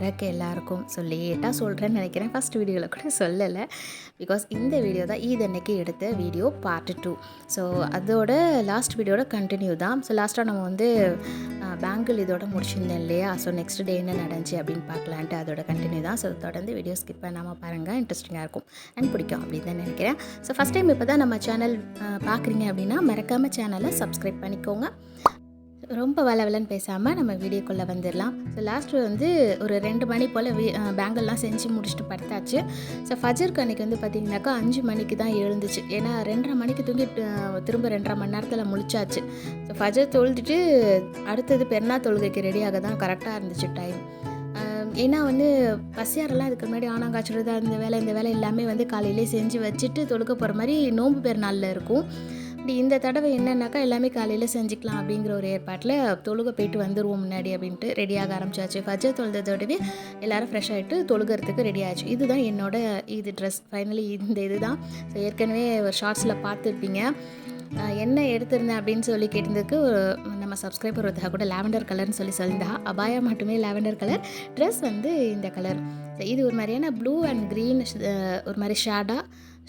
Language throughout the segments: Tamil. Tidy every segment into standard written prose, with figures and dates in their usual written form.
முபாரக் எல்லாருக்கும். ஸோ லேட்டாக சொல்கிறேன்னு நினைக்கிறேன், ஃபஸ்ட் வீடியோவில் கூட சொல்லலை. பிகாஸ் இந்த வீடியோ தான் ஈத் அன்னைக்கு எடுத்த வீடியோ பார்ட் 2. ஸோ அதோட லாஸ்ட் வீடியோட கண்டினியூ தான். ஸோ லாஸ்ட்டாக நம்ம வந்து பேங்கிள் இதோட முடிச்சிருந்தேன் இல்லையா. ஸோ நெக்ஸ்ட் டே என்ன நடந்துச்சு அப்படின்னு பார்க்கலான்ட்டு அதோட கண்டினியூ தான். ஸோ தொடர்ந்து வீடியோ ஸ்கிப் பண்ணாமல் பாருங்கள், இன்ட்ரெஸ்டிங்காக இருக்கும் அண்ட் பிடிக்கும் அப்படின்னு தான் நினைக்கிறேன். ஸோ ஃபஸ்ட் டைம் இப்போ தான் நம்ம சேனல் பார்க்குறீங்க அப்படின்னா மறக்காமல் சேனலை சப்ஸ்கிரைப் பண்ணிக்கோங்க. ரொம்ப வளவலன்னு பேசாமல் நம்ம வீடியோக்குள்ளே வந்துடலாம். ஸோ லாஸ்ட்டு வந்து ஒரு 2 மணி போல் பேங்கிள்லாம் செஞ்சு முடிச்சுட்டு படுத்தாச்சு. ஸோ ஃபஜருக்கு அன்றைக்கி வந்து பார்த்திங்கனாக்கா 5 மணிக்கு தான் எழுந்துச்சு. ஏன்னா 2:30 மணிக்கு தூங்கி திரும்ப 2:30 மணி நேரத்தில் முழிச்சாச்சு. ஸோ ஃபஜர் தொழுதுட்டு அடுத்தது பெருநாள் தொழுகைக்கு ரெடியாக தான் கரெக்டாக இருந்துச்சு டைம். ஏன்னா வந்து பசியாரெல்லாம் இதுக்கு முன்னாடி ஆனாங்காய்ச்சறது இந்த வேலை எல்லாமே வந்து காலையிலே செஞ்சு வச்சுட்டு தொழுக போகிற மாதிரி நோன்பு பெருநாளில் இருக்கும். இந்த தடவை என்னன்னாக்கா எல்லாமே காலையில் செஞ்சுக்கலாம் அப்படிங்கிற ஒரு ஏற்பாட்டில் தொழுகை போயிட்டு வந்துடுவோம் முன்னாடி அப்படின்ட்டு ரெடியாக ஆரம்பிச்சாச்சு. ஃபஜர் தொழுதோடவே எல்லோரும் ஃப்ரெஷ் ஆகிட்டு தொழுகிறதுக்கு ரெடி ஆச்சு. இதுதான் என்னோட இது ட்ரெஸ். ஃபைனலி இந்த இது தான். ஸோ ஏற்கனவே ஒரு ஷார்ட்ஸில் பார்த்துருப்பீங்க. என்ன எடுத்திருந்தேன் அப்படின்னு சொல்லி கேட்டதுக்கு நம்ம சப்ஸ்கிரைபர் ஒருத்தா கூட லாவெண்டர் கலர்னு சொல்லியிருந்தா. அபாயா மட்டுமே லாவெண்டர் கலர், ட்ரெஸ் வந்து இந்த கலர். இது ஒரு மாதிரியான ப்ளூ அண்ட் க்ரீன் ஒரு மாதிரி ஷேடாக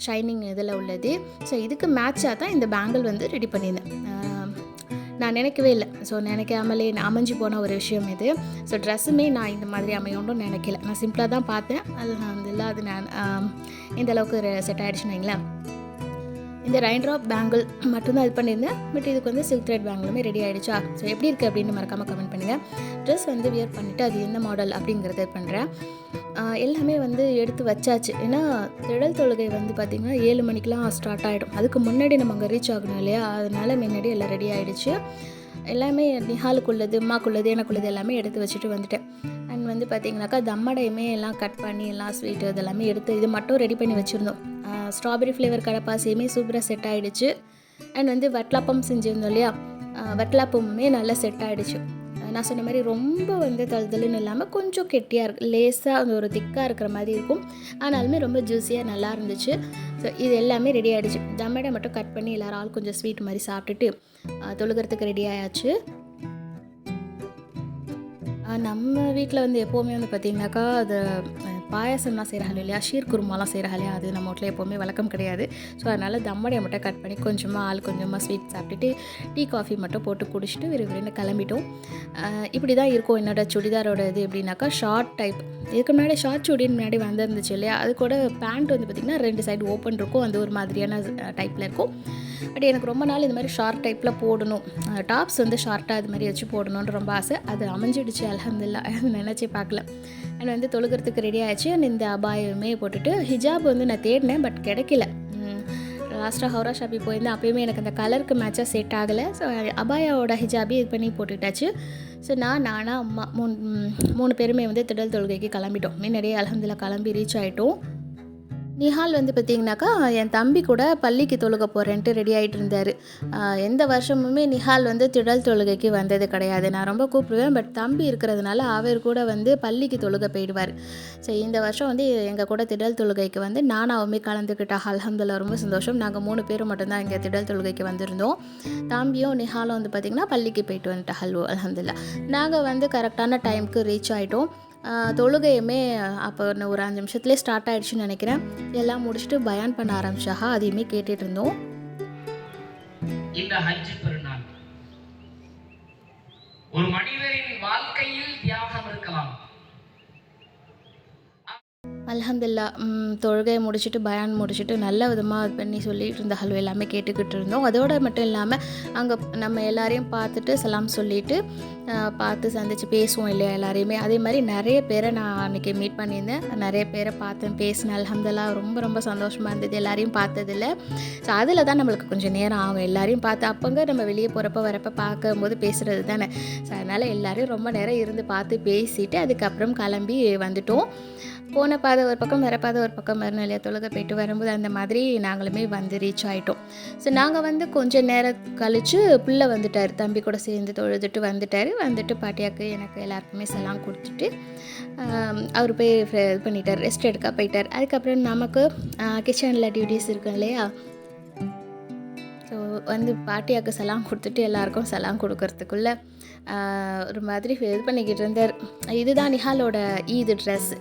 ஷைனிங் இதில் உள்ளது. ஸோ இதுக்கு மேட்சாக தான் இந்த பேங்கிள் வந்து ரெடி பண்ணியிருந்தேன். நான் நினைக்கவே இல்லை. ஸோ நினைக்காமலே அமைஞ்சு போன ஒரு விஷயம் இது. ஸோ ட்ரெஸ்ஸுமே நான் இந்த மாதிரி அமையணும்னு நினைக்கல. நான் சிம்பிளாக தான் பார்த்தேன். அது இல்லை, அது நான் இந்த அளவுக்கு செட் ஆகிடுச்சுன்னு வைங்களேன். இந்த ரெயின் ட்ராப் பேங்கிள் மட்டும்தான் இது பண்ணியிருந்தேன். பட் இதுக்கு வந்து சில்க் த்ரெட் பேங்கிளுமே ரெடி ஆகிடுச்சா. ஸோ எப்படி இருக்குது அப்படின்னு மறக்காமல் கமெண்ட் பண்ணுங்கள். ட்ரெஸ் வந்து வியர் பண்ணிவிட்டு அது எந்த மாடல் அப்படிங்கிறத பண்ணுறேன். எல்லாமே வந்து எடுத்து வச்சாச்சு. ஏன்னா திடல் தொழுகை வந்து பார்த்திங்கன்னா 7 மணிக்கெலாம் ஸ்டார்ட் ஆகிடும். அதுக்கு முன்னாடி நம்ம அங்கே ரீச் ஆகணும் இல்லையா. அதனால் முன்னாடி எல்லாம் ரெடி ஆகிடுச்சு. எல்லாமே நிஹாலுக்குள்ளது, அம்மாக்குள்ளது, எனக்குள்ளது எல்லாமே எடுத்து வச்சுட்டு வந்துட்டேன். அண்ட் வந்து பார்த்திங்கனாக்கா தம்மடையுமே எல்லாம் கட் பண்ணி எல்லாம் ஸ்வீட்டு இதெல்லாமே எடுத்து இது மட்டும் ரெடி பண்ணி வச்சுருந்தோம். ஸ்ட்ராபெரி ஃப்ளேவர் கடப்பாசியுமே சூப்பராக செட் ஆகிடுச்சு. அண்ட் வந்து வட்லாப்பம் செஞ்சுருந்தோம் இல்லையா, வட்லாப்பமுமே நல்லா செட் ஆகிடுச்சு. நான் சொன்ன மாதிரி ரொம்ப வந்து தழுதலுன்னு இல்லாமல் கொஞ்சம் கெட்டியாக இருக்குது, லேஸாக அந்த ஒரு திக்காக இருக்கிற மாதிரி இருக்கும். ஆனாலுமே ரொம்ப ஜூஸியாக நல்லா இருந்துச்சு. ஸோ இது எல்லாமே ரெடி ஆகிடுச்சு. தம்மடை மட்டும் கட் பண்ணி எல்லோரும் ஆள் கொஞ்சம் ஸ்வீட் மாதிரி சாப்பிட்டுட்டு தொழுகிறதுக்கு ரெடி ஆயாச்சு. நம்ம வீட்டில் வந்து எப்போவுமே வந்து பார்த்திங்கனாக்கா அது பாயாசம்லாம் செய்கிறாங்க இல்லையா, ஷீர் குருமாலாம் செய்கிறாங்க இல்லையா, அது நம்ம வீட்டில் எப்போவுமே வழக்கம் கிடையாது. ஸோ அதனால் தம்மடையை மட்டும் கட் பண்ணி கொஞ்சமாக ஸ்வீட் சாப்பிட்டுட்டு டீ காஃபி மட்டும் போட்டு குடிச்சிட்டு விறுவிறுன்னு கிளம்பிட்டோம். இப்படி தான் இருக்கும் என்னோட சுடிதாரோட இது. எப்படின்னாக்கா ஷார்ட் டைப். இதுக்கு முன்னாடி ஷார்ட் சுடின்னு முன்னாடி வந்துருந்துச்சு இல்லையா. அது கூட பேண்ட் வந்து பார்த்திங்கன்னா 2 சைடு ஓப்பன் இருக்கும். அது ஒரு மாதிரியான டைப்பில் இருக்கும். பட் எனக்கு ரொம்ப நாள் இது மாதிரி ஷார்ட் டைப்பில் போடணும், டாப்ஸ் வந்து ஷார்ட்டாக இது மாதிரி வச்சு போடணுன்னு ரொம்ப ஆசை. அது அமைஞ்சிடுச்சு அல்ஹம்துலில்லாஹ். அது நினச்சி பார்க்கல. அண்ட் வந்து தொழுகிறதுக்கு ரெடி ஆகிடுச்சு. அண்ட் இந்த அபாயுமே போட்டுட்டு ஹிஜாப் வந்து நான் தேடினேன், பட் கிடைக்கல. லாஸ்ட்டாக ஹவுரா ஷாப்பி போயிருந்தேன். அப்போயுமே எனக்கு அந்த கலருக்கு மேட்சாக செட் ஆகலை. ஸோ அபாயாவோட ஹிஜாபி இது பண்ணி போட்டுட்டாச்சு. ஸோ நானாக அம்மா 3 பேருமே வந்து திடல் தொழுகைக்கு கிளம்பிட்டோம். முன்னாடியே அல்ஹம்துலில்லாஹ் கிளம்பி ரீச் ஆகிட்டோம். நிஹால் வந்து பார்த்திங்கனாக்கா என் தம்பி கூட பள்ளிக்கு தொழுக போகிறேன்ட்டு ரெடி ஆகிட்டு இருந்தார். எந்த வருஷமுமே நிஹால் வந்து திடல் தொழுகைக்கு வந்தது கிடையாது. நான் ரொம்ப கூப்பிடுவேன், பட் தம்பி இருக்கிறதுனால அவர் கூட வந்து பள்ளிக்கு தொழுக போயிடுவார். ஸோ இந்த வருஷம் வந்து எங்கள் கூட திடல் தொழுகைக்கு வந்து நானாவுமே கலந்துக்கிட்டா. அல்ஹம்துலில்லாஹ் ரொம்ப சந்தோஷம். நாங்கள் 3 பேரும் மட்டும்தான் இங்கே திடல் தொழுகைக்கு வந்திருந்தோம். தம்பியும் நிஹாலும் வந்து பார்த்திங்கன்னா பள்ளிக்கு போயிட்டு வந்துட்டா. அல்ஹம்துலில்லாஹ் நாங்கள் வந்து கரெக்டான டைமுக்கு ரீச் ஆகிட்டோம். தொழுகையுமே அப்போ ஒரு 5 நிமிஷத்துலேயே ஸ்டார்ட் ஆகிடுச்சுன்னு நினைக்கிறேன். எல்லாம் முடிச்சுட்டு பயான் பண்ண ஆரம்பிச்சாக அதையுமே கேட்டுட்டு இருந்தோம். இந்த ஹஜ் பெருநாள் ஒரு மனிதரின் வாழ்க்கையில் தியாகம் இருக்கலாம். அல்ஹம்துலில்லாஹ் தொழுகையை முடிச்சுட்டு பயான் முடிச்சுட்டு நல்ல விதமாக இது பண்ணி சொல்லிகிட்டு இருந்த ஹல்வா எல்லாமே கேட்டுக்கிட்டு இருந்தோம். அதோடு மட்டும் இல்லாமல் அங்கே நம்ம எல்லாரையும் பார்த்துட்டு சலாம் சொல்லிவிட்டு பார்த்து சந்தித்து பேசுவோம் இல்லையா எல்லாரையுமே. அதே மாதிரி நிறைய பேரை நான் அன்றைக்கி மீட் பண்ணியிருந்தேன். நிறைய பேரை பார்த்தேன், பேசினேன். அல்ஹம்துலில்லாஹ் ரொம்ப ரொம்ப சந்தோஷமாக இருந்தது எல்லாரையும் பார்த்ததில்ல. ஸோ அதில் தான் நம்மளுக்கு கொஞ்சம் நேரம் ஆகும். எல்லாரையும் பார்த்து அப்போங்க நம்ம வெளியே போகிறப்ப வரப்போ பார்க்கும்போது பேசுகிறது தானே. ஸோ அதனால் எல்லோரையும் ரொம்ப நேரம் இருந்து பார்த்து பேசிவிட்டு அதுக்கப்புறம் கிளம்பி வந்துட்டோம். போன பாதை ஒரு பக்கம், வர பாதை ஒரு பக்கம் வரணும் இல்லையா. தொழுகை போயிட்டு வரும்போது அந்த மாதிரி நாங்களுமே வந்து ரீச் ஆகிட்டோம். ஸோ நாங்கள் வந்து கொஞ்சம் நேரம் கழித்து பிள்ளை வந்துட்டார், தம்பி கூட சேர்ந்து தொழுதுட்டு வந்துட்டு பாட்டியாக்கு எனக்கு எல்லாருக்குமே சலாம் கொடுத்துட்டு அவர் போய் இது பண்ணிட்டார், ரெஸ்ட் எடுக்க போயிட்டார். அதுக்கப்புறம் நமக்கு கிச்சனில் டியூட்டிஸ் இருக்கும் இல்லையா. ஸோ வந்து பாட்டியாக்கு சலாம் கொடுத்துட்டு எல்லாருக்கும் சலாம் கொடுக்கறதுக்குள்ளே ஒரு மாதிரி இது பண்ணிக்கிட்டு இருந்தார். இதுதான் நிஹாலோட ஈது ட்ரெஸ்.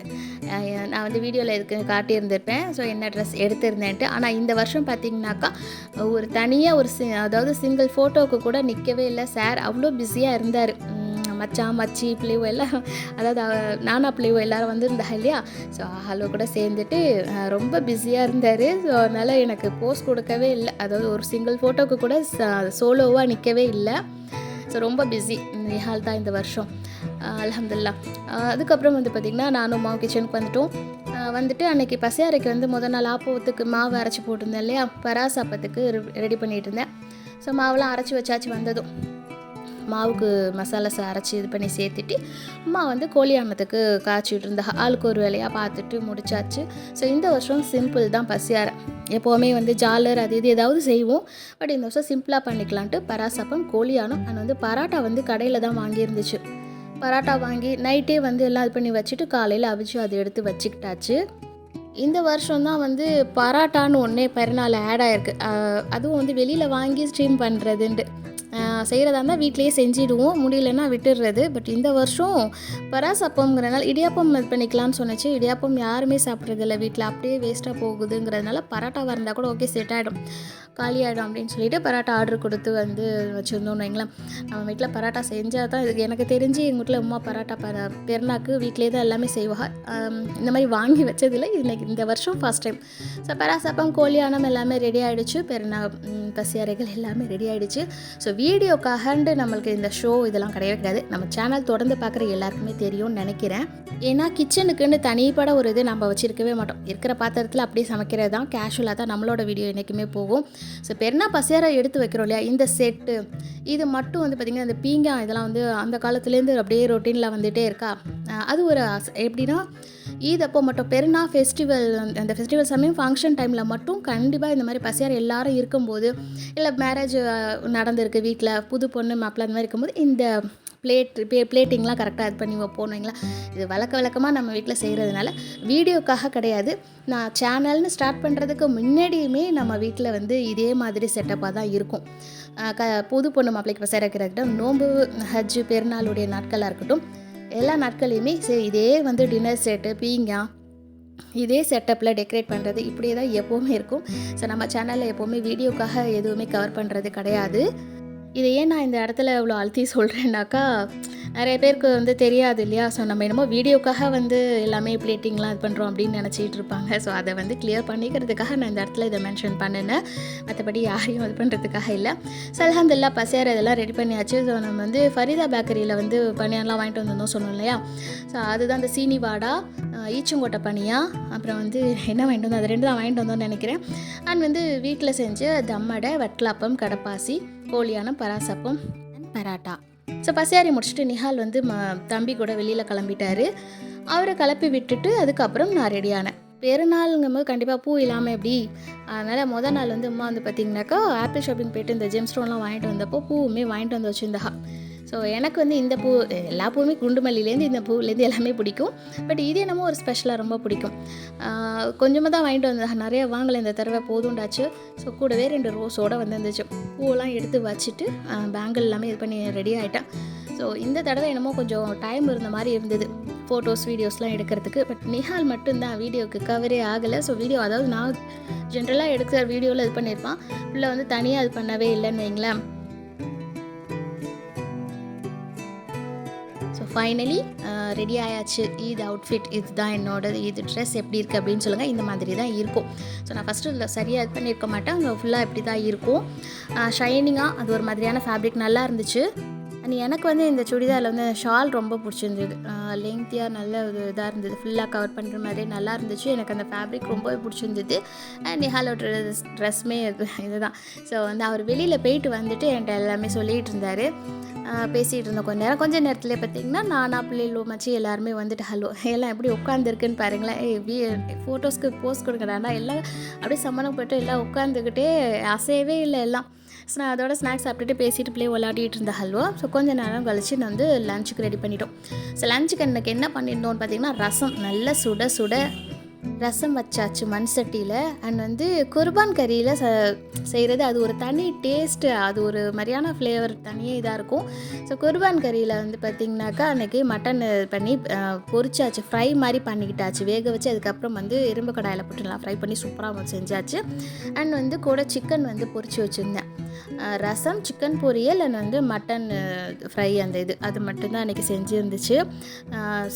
நான் வந்து வீடியோவில் இதுக்கு காட்டியிருந்திருப்பேன். ஸோ என்ன ட்ரெஸ் எடுத்திருந்தேன்ட்டு. ஆனால் இந்த வருஷம் பார்த்திங்கனாக்கா ஒரு தனியாக ஒரு அதாவது சிங்கிள் ஃபோட்டோவுக்கு கூட நிற்கவே இல்லை. சார் அவ்வளோ பிஸியாக இருந்தார். மச்சான் மச்சி பிள்ளைவோ எல்லாம், அதாவது நானா பிள்ளைவோ எல்லோரும் வந்துருந்தாங்க இல்லையா. ஸோ ஹலோ கூட சேர்ந்துட்டு ரொம்ப பிஸியாக இருந்தார். ஸோ அதனால் எனக்கு போஸ்ட் கொடுக்கவே இல்லை. அதாவது ஒரு சிங்கிள் ஃபோட்டோவுக்கு கூட சோலோவாக நிற்கவே இல்லை. ஸோ ரொம்ப பிஸி நிஹால் தான் இந்த வருஷம். அல்ஹம்துலில்லாஹ். அதுக்கப்புறம் வந்து பார்த்திங்கன்னா நானும் மாவு கிச்சனுக்கு வந்துட்டு அன்றைக்கி பசியாரைக்கு வந்து முதல் நாள் ஆப்பத்துக்கு மாவு அரைச்சி போட்டிருந்தேன் இல்லையா. பராசாப்பத்துக்கு ரெடி பண்ணிகிட்டு இருந்தேன். ஸோ மாவெல்லாம் அரைச்சி வச்சாச்சு. வந்ததும் மாவுக்கு மசாலாஸை அரைச்சி இது பண்ணி சேர்த்துட்டு அம்மா வந்து கோழியாமத்துக்கு காய்ச்சிட்டு இருந்தா. ஆளுக்கு ஒரு வேலையாக பார்த்துட்டு முடிச்சாச்சு. ஸோ இந்த வருஷம் சிம்பிள் தான் பசியாரை. எப்போவுமே வந்து ஜாலர் அது இது ஏதாவது செய்வோம். பட் இந்த வருஷம் சிம்பிளாக பண்ணிக்கலான்ட்டு பராசப்பம் கோழியானம் அண்ட் வந்து பராட்டா வந்து கடையில் தான் வாங்கியிருந்துச்சு. பராட்டா வாங்கி நைட்டே வந்து எல்லாம் இது பண்ணி வச்சுட்டு காலையில் அவிச்சு அதை எடுத்து வச்சுக்கிட்டாச்சு. இந்த வருஷம்தான் வந்து பராட்டான்னு ஒன்றே பெருநாள் ஆட் ஆகிருக்கு. அதுவும் வந்து வெளியில் வாங்கி ஸ்ட்ரீம் பண்ணுறதுன்ட்டு செய்கிறதா இருந்தால் வீட்லேயே செஞ்சிடுவோம், முடியலன்னா விட்டுடுறது. பட் இந்த வருஷம் பராசப்பம்ங்கிறனால இடியாப்பம் இது பண்ணிக்கலாம்னு சொன்னிச்சு. இடியாப்பம் யாருமே சாப்பிட்றதில்ல வீட்டில், அப்படியே வேஸ்ட்டாக போகுதுங்கிறதுனால பராட்டாவாக இருந்தால் கூட ஓகே செட் ஆகிடும், காலி ஆகிடும் அப்படின்னு சொல்லிட்டு பராட்டா ஆர்டர் கொடுத்து வந்து வச்சுருந்தோன்னு வைங்களேன். நம்ம வீட்டில் பராட்டா செஞ்சால் தான் இதுக்கு எனக்கு தெரிஞ்சு எங்கள் வீட்டில் அம்மா பராட்டா பெருநாக்கு வீட்டிலே தான் எல்லாமே செய்வாங்க. இந்த மாதிரி வாங்கி வச்சதில்லை, இன்னைக்கு இந்த வருஷம் ஃபஸ்ட் டைம். ஸோ பராசப்பம் கோழியானம் எல்லாமே ரெடி ஆகிடுச்சு. பசியாரைகள் எல்லாமே ரெடி ஆகிடுச்சு. ஸோ வீடியோக்காகண்டு நம்மளுக்கு இந்த ஷோ இதெல்லாம் கிடையவே கிடையாது. நம்ம சேனல் தொடர்ந்து பார்க்குற எல்லாருக்குமே தெரியும்னு நினைக்கிறேன். ஏன்னா கிச்சனுக்குன்னு தனிப்பட ஒரு இது நம்ம வச்சுருக்கவே மாட்டோம். இருக்கிற பாத்திரத்தில் அப்படியே சமைக்கிறது தான், கேஷுவலாக தான் நம்மளோட வீடியோ என்றைக்குமே போகும். ஸோ பெருநாள் பசியாரை எடுத்து வைக்கிறோம் இல்லையா, இந்த செட்டு இது மட்டும் வந்து பார்த்திங்கன்னா இந்த பீங்காய் இதெல்லாம் வந்து அந்த காலத்துலேருந்து அப்படியே ரொட்டீனில் வந்துகிட்டே இருக்கா. அது ஒரு எப்படின்னா அப்போ மட்டும் பெருநாள் ஃபெஸ்டிவல், அந்த ஃபெஸ்டிவல் சமயம் ஃபங்க்ஷன் டைமில் மட்டும் கண்டிப்பாக இந்த மாதிரி பசியார் எல்லாரும் இருக்கும்போது, இல்லை மேரேஜ் நடந்திருக்கு வீட்டில், புது பொண்ணு மாப்பிள்ளை அந்த மாதிரி இருக்கும்போது இந்த பிளேட்டிங்லாம் கரெக்டாக இது பண்ணி வைப்போம் வைங்களா. இது வழக்கமாக நம்ம வீட்டில் செய்கிறதுனால வீடியோக்காக கிடையாது. நான் சேனல்னு ஸ்டார்ட் பண்ணுறதுக்கு முன்னாடியுமே நம்ம வீட்டில் வந்து இதே மாதிரி செட்டப்பாக தான் இருக்கும். புது பொண்ணு மாப்பிள்ளைக்கு பசியார் வைக்கிறதுக்கிட்ட, நோன்பு ஹஜ்ஜு பெருநாளுடைய நாட்களாக இருக்கட்டும், எல்லா நாட்களையுமே சரி இதே வந்து டின்னர் செட்டு பீங்காய் இதே செட்டப்பில் டெக்கரேட் பண்ணுறது இப்படியே தான் எப்போவுமே இருக்கும். ஸோ நம்ம சேனலில் எப்போவுமே வீடியோக்காக எதுவுமே கவர் பண்ணுறது கிடையாது. இதை ஏன் நான் இந்த இடத்துல இவ்வளோ அழுத்தி சொல்கிறேன்னாக்கா, நிறைய பேருக்கு வந்து தெரியாது இல்லையா. ஸோ நம்ம என்னமோ வீடியோக்காக வந்து எல்லாமே பிளேட்டிங்லாம் இது பண்ணுறோம் அப்படின்னு நினச்சிட்டு இருப்பாங்க. ஸோ அதை வந்து கிளியர் பண்ணிக்கிறதுக்காக நான் இந்த இடத்துல இதை மென்ஷன் பண்ணினேன். மற்றபடி யாரையும் இது பண்ணுறதுக்காக இல்லை. ஸோ அல்ஹம்துலில்லாஹ் பசியார் இதெல்லாம் ரெடி பண்ணியாச்சு. ஸோ நம்ம வந்து ஃபரிதா பேக்கரியில் வந்து பனியாரெலாம் வாங்கிட்டு வந்திருந்தோம் சொன்னோம் இல்லையா. ஸோ அதுதான் அந்த சீனி வாடா, ஈச்சங்கோட்டை பனியா, அப்புறம் வந்து என்ன வாங்கிட்டு வந்தோம், அது ரெண்டு தான் வாங்கிட்டு வந்தோம்னு நினைக்கிறேன். அண்ட் வந்து வீட்டில் செஞ்ச தம்மடை, வட்லாப்பம், கடப்பாசி, கோழியானம், பராசப்பம் அண்ட் பராட்டா. ஸோ பசியாரி முடிச்சுட்டு நிஹால் வந்து தம்பி கூட வெளியில் கிளம்பிட்டாரு. அவரை கிளப்பி விட்டுட்டு அதுக்கப்புறம் நான் ரெடியானேன். பெருநாளுங்கும்போது கண்டிப்பாக பூ இல்லாமல் எப்படி, அதனால் மொதல் நாள் வந்து அம்மா வந்து பார்த்திங்கனாக்கா ஆப்பிள் ஷாப்பிங் போய்ட்டு இந்த ஜெம் ஸ்டோன்லாம் வாங்கிட்டு வந்தப்போ பூவுமே வாங்கிட்டு வந்து வச்சுருந்தா. ஸோ எனக்கு வந்து இந்த பூ, எல்லா பூவுமே குண்டுமல்லிலேருந்து இந்த பூவிலேருந்து எல்லாமே பிடிக்கும். பட் இது என்னமோ ஒரு ஸ்பெஷலாக ரொம்ப பிடிக்கும். கொஞ்சமாக தான் வாங்கிட்டு வந்தேன், நிறைய வாங்கலை இந்த தடவை, போதுண்டாச்சு. ஸோ கூடவே 2 ரோஸோடு வந்துருந்துச்சு. பூவெல்லாம் எடுத்து வச்சுட்டு பேங்கிள் எல்லாமே இது பண்ணி ரெடி ஆகிட்டேன். ஸோ இந்த தடவை என்னமோ கொஞ்சம் டைம் இருந்த மாதிரி இருந்தது ஃபோட்டோஸ் வீடியோஸ்லாம் எடுக்கிறதுக்கு. பட் நிஹால் மட்டும்தான் வீடியோவுக்கு கவரே ஆகலை. ஸோ வீடியோ, அதாவது நான் ஜென்ரலாக எடுக்கிற வீடியோவில் இது பண்ணியிருப்பான், இல்லை வந்து தனியாக இது பண்ணவே இல்லைன்னு வைங்களேன். ஸோ ஃபைனலி ரெடி ஆயாச்சு. ஈத் அவுட்ஃபிட் இதுதான் என்னோட ஈத் ட்ரெஸ். எப்படி இருக்குது அப்படின்னு சொல்லுங்கள். இந்த மாதிரி தான் இருக்கும். ஸோ நான் ஃபஸ்ட்டு இதில் சரியாக இது பண்ணியிருக்க மாட்டேன், அங்கே ஃபுல்லாக இப்படி தான் இருக்கும். ஷைனிங்காக அது ஒரு மாதிரியான ஃபேப்ரிக் நல்லா இருந்துச்சு. அண்ட் எனக்கு வந்து இந்த சுடிதாரில் வந்து ஷால் ரொம்ப பிடிச்சிருந்தது. லெங்க்த்தியாக நல்ல ஒரு இதாக இருந்தது, ஃபுல்லாக கவர் பண்ணுற மாதிரி நல்லா இருந்துச்சு. எனக்கு அந்த ஃபேப்ரிக் ரொம்பவே பிடிச்சிருந்தது. அண்ட் நிஹாலோட ட்ரெஸ்மே இதுதான். ஸோ வந்து அவர் வெளியில் போயிட்டு வந்துட்டு என்கிட்ட எல்லாமே சொல்லிகிட்டு இருந்தார். பேசிகிட்டு இருந்தோம் கொஞ்ச நேரத்துலேயே பார்த்திங்கன்னா நானா பிள்ளைகளோ மச்சி எல்லாருமே வந்துட்டு ஹலோ எல்லாம் எப்படி உட்காந்துருக்குன்னு பாருங்களேன். ஃபோட்டோஸ்க்கு போஸ்ட் கொடுக்குறாண்டா எல்லாம் அப்படியே சம்மணம் போய்ட்டு எல்லாம் உட்காந்துக்கிட்டே அசையவே இல்லை எல்லாம். ஸோ நான் அதோட ஸ்நாக்ஸ் சாப்பிட்டுட்டு பேசிட்டு பிள்ளைய விளையாடிட்டு இருந்த ஹல்வா. ஸோ கொஞ்சம் நேரம் கழிச்சு நான் வந்து லஞ்சுக்கு ரெடி பண்ணிட்டோம். ஸோ லஞ்சுக்கு எனக்கு என்ன பண்ணியிருந்தோன்னு பார்த்திங்கன்னா ரசம், நல்ல சுட சுட ரசம் வச்சாச்சு மண் சட்டியில். அண்ட் வந்து குர்பான் கறியில் செய்கிறது அது ஒரு தனி டேஸ்ட்டு, அது ஒரு மாதிரியான ஃப்ளேவர் தனியே இதாக இருக்கும். ஸோ குர்பான் கறியில் வந்து பார்த்திங்கனாக்கா அன்றைக்கி மட்டன் பண்ணி பொரிச்சாச்சு, ஃப்ரை மாதிரி பண்ணிக்கிட்டாச்சு, வேக வச்சு அதுக்கப்புறம் வந்து இரும்பு கடாயில் போட்டு நல்லா ஃப்ரை பண்ணி சூப்பராக செஞ்சாச்சு. அண்ட் வந்து கூட சிக்கன் வந்து பொரிச்சு வச்சுருந்தேன். ரசம், சிக்கன் பொரியல் அண்ட் வந்து மட்டன் ஃப்ரை அந்த அது மட்டும்தான் அன்றைக்கி செஞ்சுருந்துச்சு.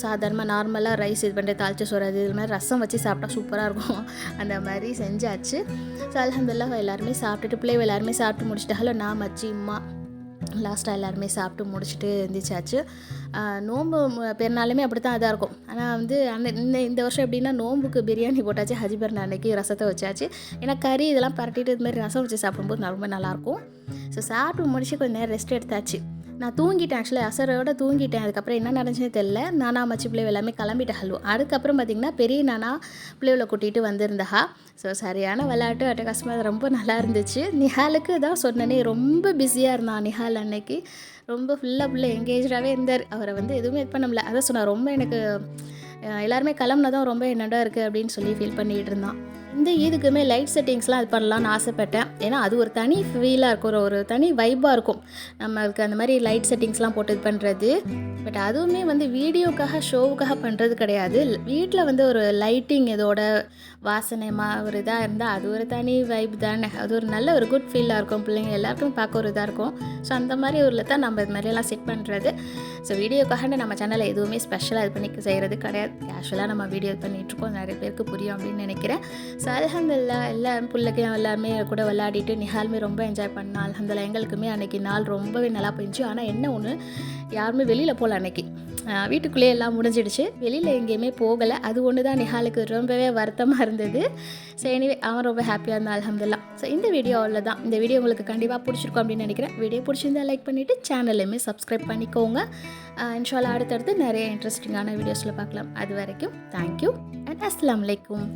சாதாரணமாக நார்மலாக ரைஸ் இது பண்ணிட்டு தாளித்து சோறு இது மாதிரி ரசம் வச்சு சாப்பிட்டா சூப்பராக இருக்கும், அந்த மாதிரி செஞ்சாச்சு. ஸோ அல்ஹம்துலில்லாஹ் எல்லாருமே சாப்பிட்டுட்டு பிள்ளைகள் எல்லாருமே சாப்பிட்டு முடிச்சிட்டாலும் நான் மச்சி அம்மா லாஸ்ட்டாக எல்லாருமே சாப்பிட்டு முடிச்சுட்டு இருந்துச்சாச்சு. நோம்பு பெருநாளுமே அப்படி தான் இதாக இருக்கும். ஆனால் வந்து இந்த வருஷம் எப்படின்னா நோம்புக்கு பிரியாணி போட்டாச்சு, ஹஜ் பெருநாள் அன்றைக்கி ரசத்தை வச்சாச்சு. ஏன்னா கறி இதெல்லாம் பரட்டிட்டு இது மாதிரி ரசம் வச்சு சாப்பிடும்போது ரொம்ப நல்லாயிருக்கும். ஸோ சாப்பிட்டு முடிச்சு கொஞ்சம் நேரம் ரெஸ்ட் எடுத்தாச்சு. நான் தூங்கிட்டேன், ஆக்சுவலி அசரோட தூங்கிட்டேன். அதுக்கப்புறம் என்ன நடந்துச்சுன்னு தெரியல. நானா மச்சி பிள்ளைகள் எல்லாமே கிளம்பிட்ட ஹல்வா. அதுக்கப்புறம் பார்த்திங்கன்னா பெரிய நானா பிள்ளைகளை கூட்டிகிட்டு வந்திருந்தா. ஸோ சரியான விளையாட்டு அட்டகாசமாக ரொம்ப நல்லா இருந்துச்சு. நிஹாலுக்கு தான் சொன்னனே ரொம்ப பிஸியாக இருந்தான் நிஹால் அன்னைக்கு, ரொம்ப ஃபுல்லாக எங்கேஜாகவே இருந்தார். அவரை வந்து எதுவுமே இது பண்ண முடியல. அதான் சொன்னார், ரொம்ப எனக்கு எல்லாருமே கிளம்புனதான் ரொம்ப என்னடா இருக்குது அப்படின்னு சொல்லி ஃபீல் பண்ணிகிட்டு இருந்தான். இந்த ஈதுக்குமே லைட் செட்டிங்ஸ்லாம் இது பண்ணலான்னு ஆசைப்பட்டேன். ஏன்னா அது ஒரு தனி ஃபீலாக இருக்கும், ஒரு தனி வைப்பாக இருக்கும் நம்மளுக்கு அந்த மாதிரி லைட் செட்டிங்ஸ்லாம் போட்டு இது பண்ணுறது. பட் அதுவுமே வந்து வீடியோக்காக ஷோவுக்காக பண்ணுறது கிடையாது. வீட்டில் வந்து ஒரு லைட்டிங் இதோட வாசனைமாக ஒரு இதாக இருந்தால் அது ஒரு தனி வைப் தானே. அது ஒரு நல்ல ஒரு குட் ஃபீலாக இருக்கும், பிள்ளைங்க எல்லாருக்கும் பார்க்க ஒரு இதாக இருக்கும். ஸோ அந்த மாதிரி ஊரில் தான் நம்ம இது மாதிரியெல்லாம் செட் பண்ணுறது. ஸோ வீடியோக்காக நம்ம சேனலில் எதுவுமே ஸ்பெஷலாக இது பண்ணி செய்கிறது கிடையாது. கேஷுவலாக நம்ம வீடியோ பண்ணிகிட்ருக்கோம், நிறைய பேருக்கு புரியும் அப்படின்னு நினைக்கிறேன். ஸோ அல்ஹம்துலில்லாஹ் எல்லாரும் பிள்ளைக்கும் எல்லாருமே கூட விளையாடிட்டு நிஹாலுமே ரொம்ப என்ஜாய் பண்ணால். அல்ஹம்துலில்லாஹ் எங்களுக்குமே அன்றைக்கி நாள் ரொம்பவே நல்லா போயிடுச்சு. ஆனால் என்ன ஒன்று, யாருமே வெளியில் போகல அன்றைக்கி, வீட்டுக்குள்ளேயே எல்லாம் முடிஞ்சிடுச்சு, வெளியில் எங்கேயுமே போகலை. அது ஒன்று தான் நிஹாலுக்கு ரொம்பவே வருத்தமாக இருந்தது. ஸோ எனிவே அவன் ரொம்ப ஹாப்பியாக இருந்தான் அல்ஹம்துலில்லாஹ். ஸோ இந்த வீடியோ அவ்வளோதான். இந்த வீடியோ உங்களுக்கு கண்டிப்பாக பிடிச்சிருக்கும் அப்படின்னு நினைக்கிறேன். வீடியோ பிடிச்சிருந்தால் லைக் பண்ணிவிட்டு சேனலையுமே சப்ஸ்கிரைப் பண்ணிக்கோங்க. இன்ஷா அல்லாஹ் அடுத்தடுத்து நிறைய இன்ட்ரெஸ்டிங்கான வீடியோஸில் பார்க்கலாம். அது வரைக்கும் தேங்க்யூ அண்ட் அஸ்ஸலாமு அலைக்கும்.